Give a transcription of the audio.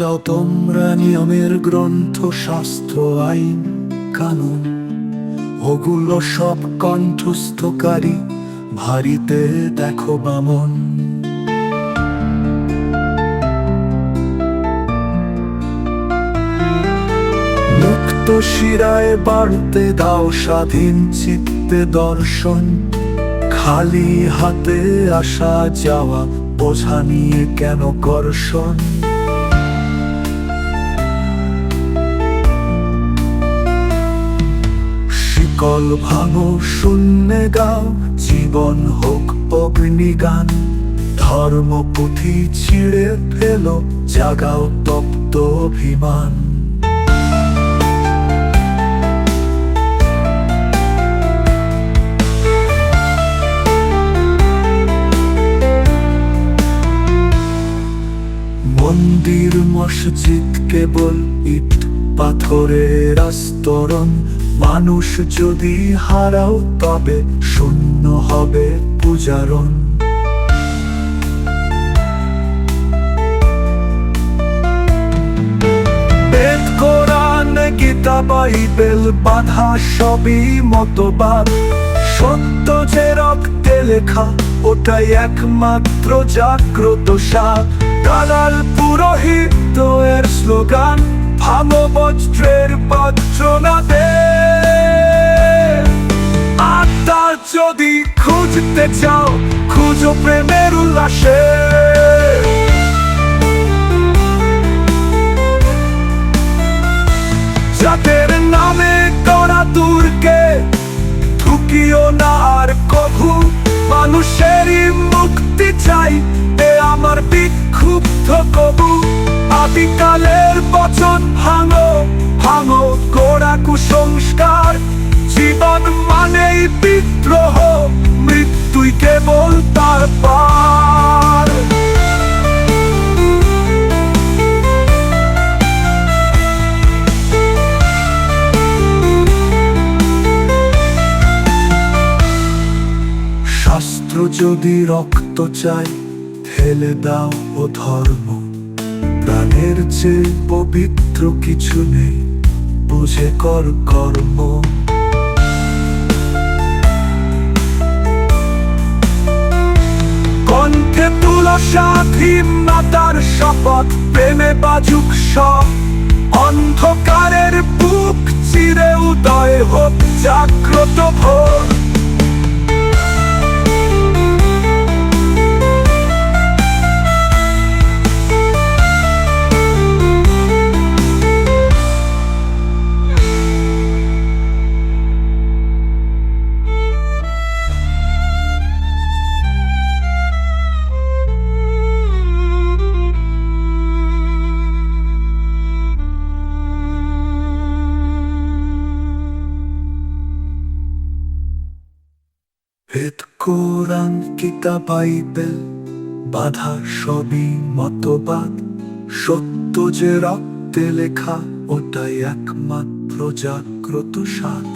হটাও তোমরা নিয়মের গ্রন্থ, শাস্ত্র, আইন, কানুন, ওগুলো সব কণ্ঠস্থকারী ভারীতে দেখো বামন। মুক্ত শিরায় বাড়তে দাও স্বাধীন চিত্তে দর্শন, খালি হাতে আসা যাওয়া বোঝা নিয়ে কেন কর্ষণ। শিকল ভাঙো শূন্যে গাও, জীবন হোক অগ্নিগান, ধর্মপুঁথি ছিঁড়ে ফেলো, জাগাও তপ্ত অভিমান। মন্দির মসজিদ কেবল ইট পাথরের আস্তরণ, মানুষ যদি হারাও তবে শূন্য হবে পূজারণ। বেদ, কোরআন, গীতা, বাইবেল বাঁধা সবই মতবাদ, সত্য যে রক্তে লেখা ওটাই একমাত্র জাগ্রত স্বাদ। দালাল পুরোহিত এর স্লোগান, ভাঙো বজ্রের বজ্রনাদে। আত্মা যদি খুঁজতে চাও খুঁজো প্রেমের উল্লাসে। যাদের নামে করা দুর্গে ঢুকিও না আর কভু, মানুষেরই মুক্তি চাই এ আমার বিক্ষুব্ধ কবু। আদিকালের বচন ভাঙো ভাঙো গোড়া কুসংস্কার, জীবন মানেই বিদ্রোহ, মৃত্যুই কেবল তার পার। শাস্ত্র যদি রক্ত চাই ঢেলে দাও ও ধর্ম, প্রাণের চেয়ে পবিত্র কিছু নেই, বুঝে কর কর্ম। কণ্ঠে তুলো স্বাধীনতার শপথ, প্রেমে বাজুক সব, অন্ধকারের বুক চিরে উদয় হোক জাগ্রত ভোর। বেদ, কোরআন, গীতা, বাইবেল বাঁধা সবই মতবাদ, সত্য যে রক্তে লেখা ওটাই একমাত্র জাগ্রত স্বাদ।